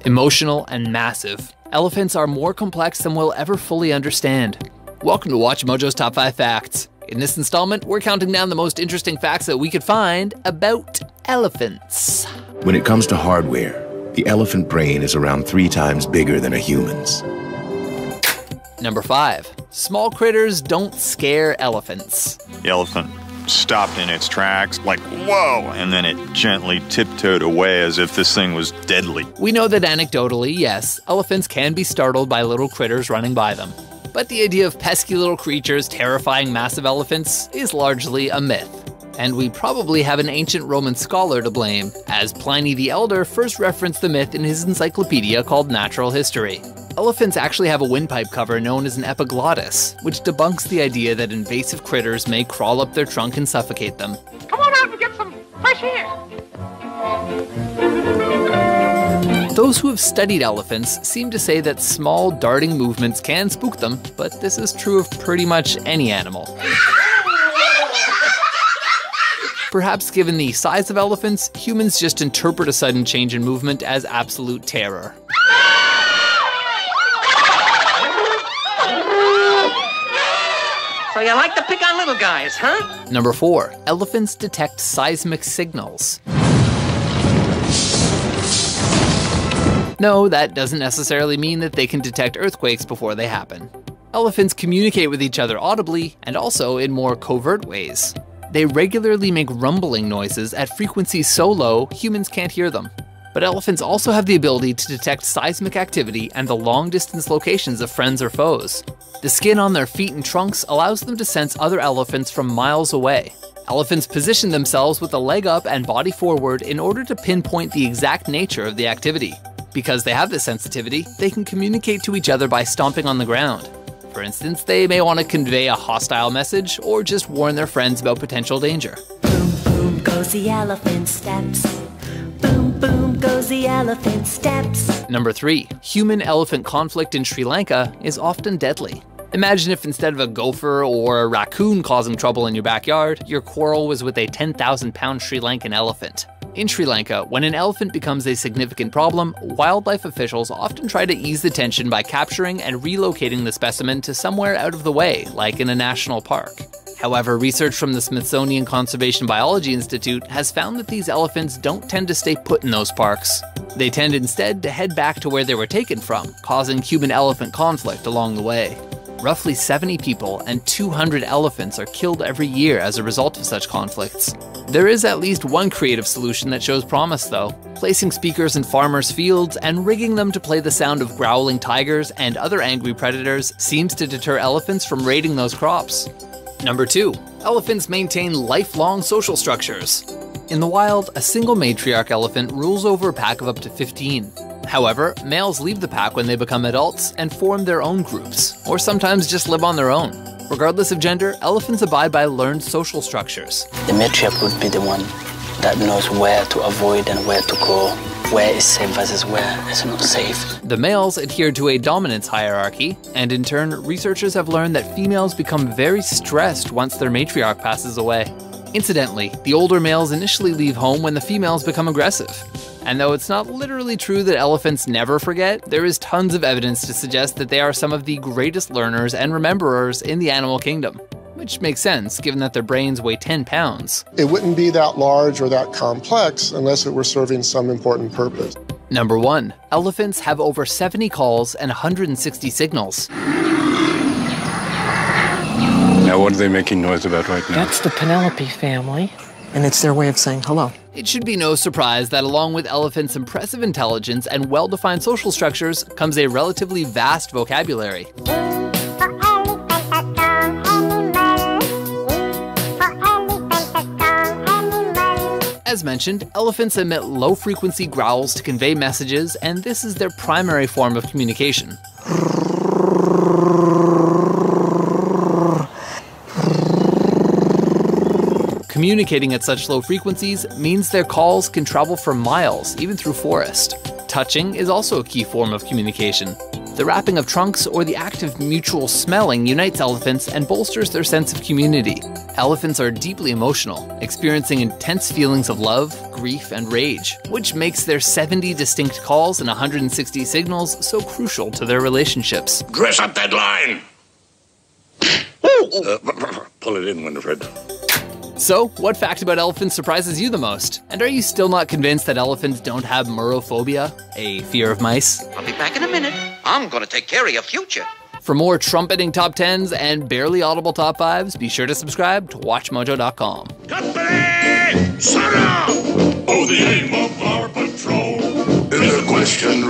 Emotional and massive, elephants are more complex than we'll ever fully understand. Welcome to WatchMojo's Top 5 Facts. In this installment, we're counting down the most interesting facts that we could find about elephants. When it comes to hardware, the elephant brain is around 3 times bigger than a human's. Number 5. Small critters don't scare elephants. The elephant stopped in its tracks, like, whoa, and then it gently tiptoed away as if this thing was deadly. We know that anecdotally, yes, elephants can be startled by little critters running by them. But the idea of pesky little creatures terrifying massive elephants is largely a myth. And we probably have an ancient Roman scholar to blame, as Pliny the Elder first referenced the myth in his encyclopedia called Natural History. Elephants actually have a windpipe cover known as an epiglottis, which debunks the idea that invasive critters may crawl up their trunk and suffocate them. Come on out and get some fresh air! Those who have studied elephants seem to say that small darting movements can spook them, but this is true of pretty much any animal. Perhaps given the size of elephants, humans just interpret a sudden change in movement as absolute terror. So you like to pick on little guys, huh? Number 4. Elephants detect seismic signals. No, that doesn't necessarily mean that they can detect earthquakes before they happen. Elephants communicate with each other audibly and also in more covert ways. They regularly make rumbling noises at frequencies so low humans can't hear them. But elephants also have the ability to detect seismic activity and the long-distance locations of friends or foes. The skin on their feet and trunks allows them to sense other elephants from miles away. Elephants position themselves with a leg up and body forward in order to pinpoint the exact nature of the activity. Because they have this sensitivity, they can communicate to each other by stomping on the ground. For instance, they may want to convey a hostile message or just warn their friends about potential danger. Boom, boom goes the elephant steps. Boom, boom goes the elephant steps. Number 3. Human-elephant conflict in Sri Lanka is often deadly. Imagine if instead of a gopher or a raccoon causing trouble in your backyard, your quarrel was with a 10,000-pound Sri Lankan elephant. In Sri Lanka, when an elephant becomes a significant problem, wildlife officials often try to ease the tension by capturing and relocating the specimen to somewhere out of the way, like in a national park. However, research from the Smithsonian Conservation Biology Institute has found that these elephants don't tend to stay put in those parks. They tend instead to head back to where they were taken from, causing human-elephant conflict along the way. Roughly 70 people and 200 elephants are killed every year as a result of such conflicts. There is at least one creative solution that shows promise though. Placing speakers in farmers' fields and rigging them to play the sound of growling tigers and other angry predators seems to deter elephants from raiding those crops. Number 2. Elephants maintain lifelong social structures. In the wild, a single matriarch elephant rules over a pack of up to 15. However, males leave the pack when they become adults and form their own groups, or sometimes just live on their own. Regardless of gender, elephants abide by learned social structures. The matriarch would be the one that knows where to avoid and where to go, where is safe versus where is not safe. The males adhere to a dominance hierarchy, and in turn, researchers have learned that females become very stressed once their matriarch passes away. Incidentally, the older males initially leave home when the females become aggressive. And though it's not literally true that elephants never forget, there is tons of evidence to suggest that they are some of the greatest learners and rememberers in the animal kingdom. Which makes sense, given that their brains weigh 10 pounds. It wouldn't be that large or that complex unless it were serving some important purpose. Number 1. Elephants have over 70 calls and 160 signals. Now what are they making noise about right now? That's the Penelope family, and it's their way of saying hello. It should be no surprise that along with elephants' impressive intelligence and well-defined social structures comes a relatively vast vocabulary. As mentioned, elephants emit low-frequency growls to convey messages, and this is their primary form of communication. Communicating at such low frequencies means their calls can travel for miles, even through forest. Touching is also a key form of communication. The wrapping of trunks or the act of mutual smelling unites elephants and bolsters their sense of community. Elephants are deeply emotional, experiencing intense feelings of love, grief, and rage, which makes their 70 distinct calls and 160 signals so crucial to their relationships. Dress up that line! Pull it in, Winifred. So, what fact about elephants surprises you the most? And are you still not convinced that elephants don't have murophobia, a fear of mice? I'll be back in a minute. I'm gonna take care of your future. For more trumpeting top 10s and barely audible top 5s, be sure to subscribe to WatchMojo.com. Company! Surround! Oh, the aim of our patrol is the question.